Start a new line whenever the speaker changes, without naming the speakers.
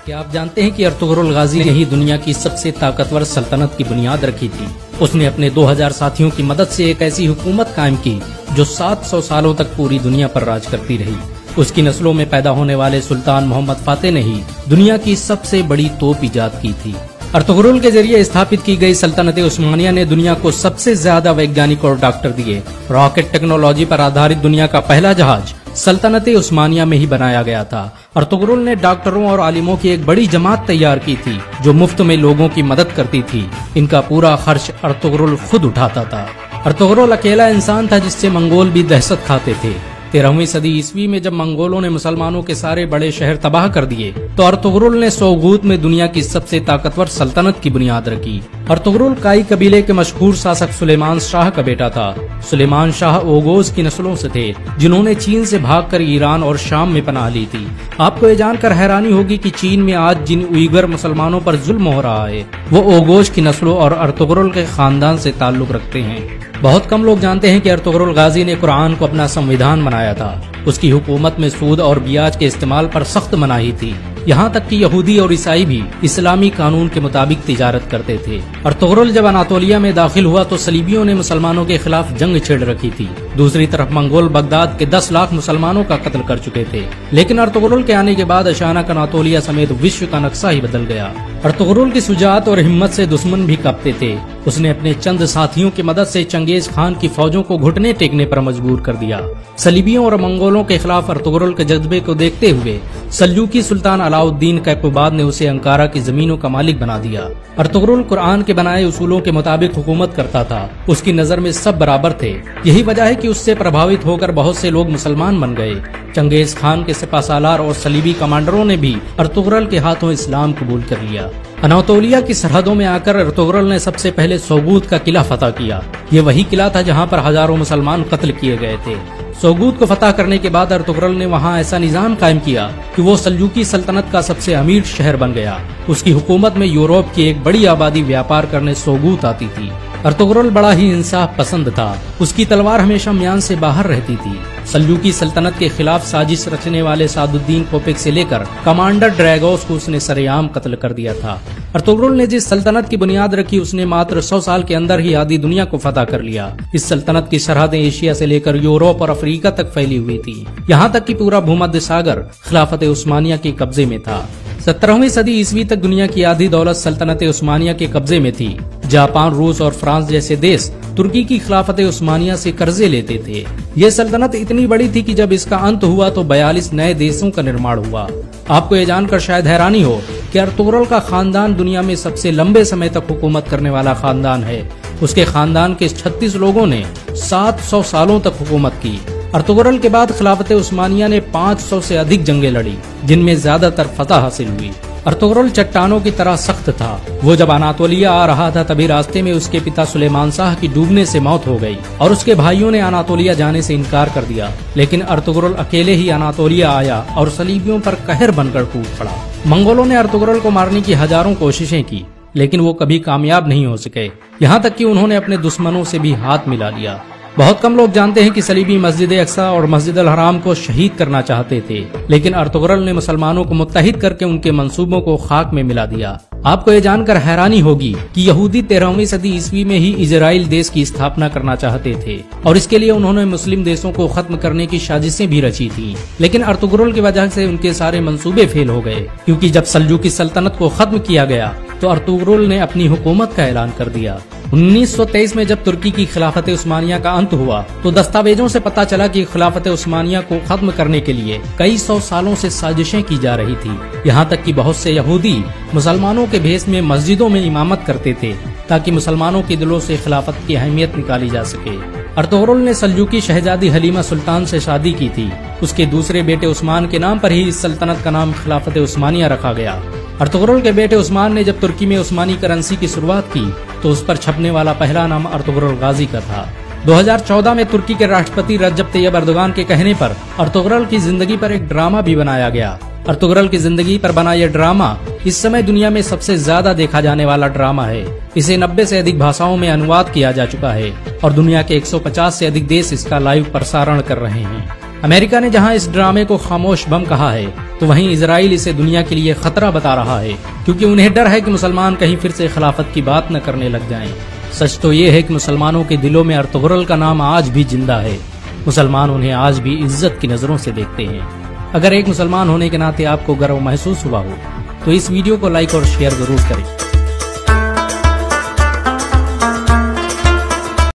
क्या आप जानते हैं कि अर्तुगरुल गाजी ने ही दुनिया की सबसे ताकतवर सल्तनत की बुनियाद रखी थी। उसने अपने 2000 साथियों की मदद से एक ऐसी हुकूमत कायम की जो 700 सालों तक पूरी दुनिया पर राज करती रही। उसकी नस्लों में पैदा होने वाले सुल्तान मोहम्मद फातेह ने ही दुनिया की सबसे बड़ी तोप ईजाद की थी। अर्तुगरुल के जरिए स्थापित की गई सल्तनत उस्मानिया ने दुनिया को सबसे ज्यादा वैज्ञानिक और डॉक्टर दिए। रॉकेट टेक्नोलॉजी पर आधारित दुनिया का पहला जहाज सल्तनत उस्मानिया में ही बनाया गया था। अर्तुगरुल ने डॉक्टरों और आलिमों की एक बड़ी जमात तैयार की थी जो मुफ्त में लोगों की मदद करती थी। इनका पूरा खर्च अर्तुगरुल खुद उठाता था। अर्तुगरुल अकेला इंसान था जिससे मंगोल भी दहशत खाते थे। 13वीं सदी ईस्वी में जब मंगोलों ने मुसलमानों के सारे बड़े शहर तबाह कर दिए तो अर्तुगरुल ने सोगूत में दुनिया की सबसे ताकतवर सल्तनत की बुनियाद रखी। अर्तुगरुल काई कबीले के मशहूर शासक सुलेमान शाह का बेटा था। सुलेमान शाह ओगोज की नस्लों से थे जिन्होंने चीन से भागकर ईरान और शाम में पनाह ली थी। आपको ये जानकर हैरानी होगी कि चीन में आज जिन उइगर मुसलमानों पर जुल्म हो रहा है वो ओगोज की नस्लों और अर्तुगरुल के खानदान से ताल्लुक रखते हैं। बहुत कम लोग जानते हैं कि अर्तुगरुल गाजी ने कुरान को अपना संविधान बनाया था। उसकी हुकूमत में सूद और ब्याज के इस्तेमाल पर सख्त मनाही थी। यहाँ तक कि यहूदी और ईसाई भी इस्लामी कानून के मुताबिक तिजारत करते थे। अर्तुगरुल जब अनातोलिया में दाखिल हुआ तो सलीबियों ने मुसलमानों के खिलाफ जंग छेड़ रखी थी। दूसरी तरफ मंगोल बगदाद के 10 लाख मुसलमानों का कत्ल कर चुके थे। लेकिन अर्तुगरुल के आने के बाद अचानक अनातोलिया समेत विश्व का नक्शा ही बदल गया। अर्तुगरुल की शुजाअत और हिम्मत से दुश्मन भी कांपते थे। उसने अपने चंद साथियों की मदद से चंगेज खान की फौजों को घुटने टेकने पर मजबूर कर दिया। सलीबियों और मंगोलों के खिलाफ अर्तुगरुल के जज्बे को देखते हुए सल्जूकी सुल्तान अलाउद्दीन कैकबाद ने उसे अंकारा की जमीनों का मालिक बना दिया। अर्तुगरुल कुरान के बनाए उसूलों के मुताबिक हुकूमत करता था। उसकी नजर में सब बराबर थे। यही वजह है कि उससे प्रभावित होकर बहुत से लोग मुसलमान बन गए। चंगेज खान के सिपाहसालार और सलीबी कमांडरों ने भी अर्तुगरुल के हाथों इस्लाम कबूल कर लिया। अनातोलिया की सरहदों में आकर अर्तुगरुल ने सबसे पहले सोगूत का किला फतह किया। ये वही किला था जहाँ पर हजारों मुसलमान कत्ल किए गए थे। सोगूत को फतह करने के बाद अर्तुगरुल ने वहाँ ऐसा निजाम कायम किया कि वो सल्जूकी सल्तनत का सबसे अमीर शहर बन गया। उसकी हुकूमत में यूरोप की एक बड़ी आबादी व्यापार करने सोगूत आती थी। अर्तुगरुल बड़ा ही इंसाफ पसंद था। उसकी तलवार हमेशा म्यान से बाहर रहती थी। सल्जूकी सल्तनत के खिलाफ साजिश रचने वाले सादुद्दीन कोपेक से लेकर कमांडर ड्रैगोस को उसने सरेआम कत्ल कर दिया था। अर्तुगरुल ने जिस सल्तनत की बुनियाद रखी उसने मात्र 100 साल के अंदर ही आधी दुनिया को फतह कर लिया। इस सल्तनत की सरहदें एशिया से लेकर यूरोप और अफ्रीका तक फैली हुई थी। यहाँ तक कि पूरा भूमध्य सागर खिलाफत उस्मानिया के कब्जे में था। 17वीं सदी ईस्वी तक दुनिया की आधी दौलत सल्तनत उस्मानिया के कब्जे में थी। जापान, रूस और फ्रांस जैसे देश तुर्की की खिलाफत उस्मानिया से कर्जे लेते थे। यह सल्तनत इतनी बड़ी थी कि जब इसका अंत हुआ तो 42 नए देशों का निर्माण हुआ। आपको ये जानकर शायद हैरानी हो कि अर्तुगरुल का खानदान दुनिया में सबसे लंबे समय तक हुकूमत करने वाला खानदान है। उसके खानदान के 36 लोगों ने 700 सालों तक हुकूमत की। अर्तुगरुल के बाद खिलाफत उस्मानिया ने 500 से अधिक जंगें लड़ी जिनमें ज्यादातर फतह हासिल हुई। अर्तुगरुल चट्टानों की तरह सख्त था। वो जब अनातोलिया आ रहा था तभी रास्ते में उसके पिता सुलेमान शाह की डूबने से मौत हो गई और उसके भाइयों ने अनातोलिया जाने से इनकार कर दिया। लेकिन अर्तुगरुल अकेले ही अनातोलिया आया और सलीबियों पर कहर बनकर टूट पड़ा। मंगोलों ने अर्तुगरुल को मारने की हजारों कोशिशें की लेकिन वो कभी कामयाब नहीं हो सके। यहाँ तक कि उन्होंने अपने दुश्मनों से भी हाथ मिला लिया। बहुत कम लोग जानते हैं कि सलीबी मस्जिद अक्सा और मस्जिद अल हराम को शहीद करना चाहते थे लेकिन अर्तुगरुल ने मुसलमानों को मुत्तहिद करके उनके मंसूबों को खाक में मिला दिया। आपको ये जानकर हैरानी होगी कि यहूदी 13वीं सदी ईस्वी में ही इजराइल देश की स्थापना करना चाहते थे और इसके लिए उन्होंने मुस्लिम देशों को खत्म करने की साजिशें भी रची थी। लेकिन अर्तुगरुल की वजह से उनके सारे मंसूबे फेल हो गए क्योंकि जब सल्जूकी सल्तनत को खत्म किया गया तो अर्तुगरुल ने अपनी हुकूमत का ऐलान कर दिया। 1923 में जब तुर्की की खिलाफत उस्मानिया का अंत हुआ तो दस्तावेजों से पता चला कि खिलाफत उस्मानिया को खत्म करने के लिए कई 100 सालों से साजिशें की जा रही थी। यहाँ तक कि बहुत से यहूदी मुसलमानों के भेष में मस्जिदों में इमामत करते थे ताकि मुसलमानों के दिलों से खिलाफत की अहमियत निकाली जा सके। अर्तुगरुल ने सल्जूकी शहजादी हलीमा सुल्तान से शादी की थी। उसके दूसरे बेटे उस्मान के नाम पर ही इस सल्तनत का नाम खिलाफत उस्मानिया रखा गया। अर्तुगरुल के बेटे उस्मान ने जब तुर्की में उस्मानी करेंसी की शुरुआत की तो उस पर छपने वाला पहला नाम अर्तुगरुल गाजी का था। 2014 में तुर्की के राष्ट्रपति रजब तैयब अर्दोगान के कहने पर अर्तुगरुल की जिंदगी पर एक ड्रामा भी बनाया गया। अर्तुगरुल की जिंदगी पर बना यह ड्रामा इस समय दुनिया में सबसे ज्यादा देखा जाने वाला ड्रामा है। इसे 90 से अधिक भाषाओं में अनुवाद किया जा चुका है और दुनिया के 150 से अधिक देश इसका लाइव प्रसारण कर रहे हैं। अमेरिका ने जहां इस ड्रामे को खामोश बम कहा है, तो वहीं इजराइल इसे दुनिया के लिए खतरा बता रहा है, क्योंकि उन्हें डर है कि मुसलमान कहीं फिर से खिलाफत की बात न करने लग जाएं। सच तो ये है कि मुसलमानों के दिलों में अर्तुगरुल का नाम आज भी जिंदा है। मुसलमान उन्हें आज भी इज्जत की नजरों से देखते हैं। अगर एक मुसलमान होने के नाते आपको गर्व महसूस हुआ हो तो इस वीडियो को लाइक और शेयर जरूर करें।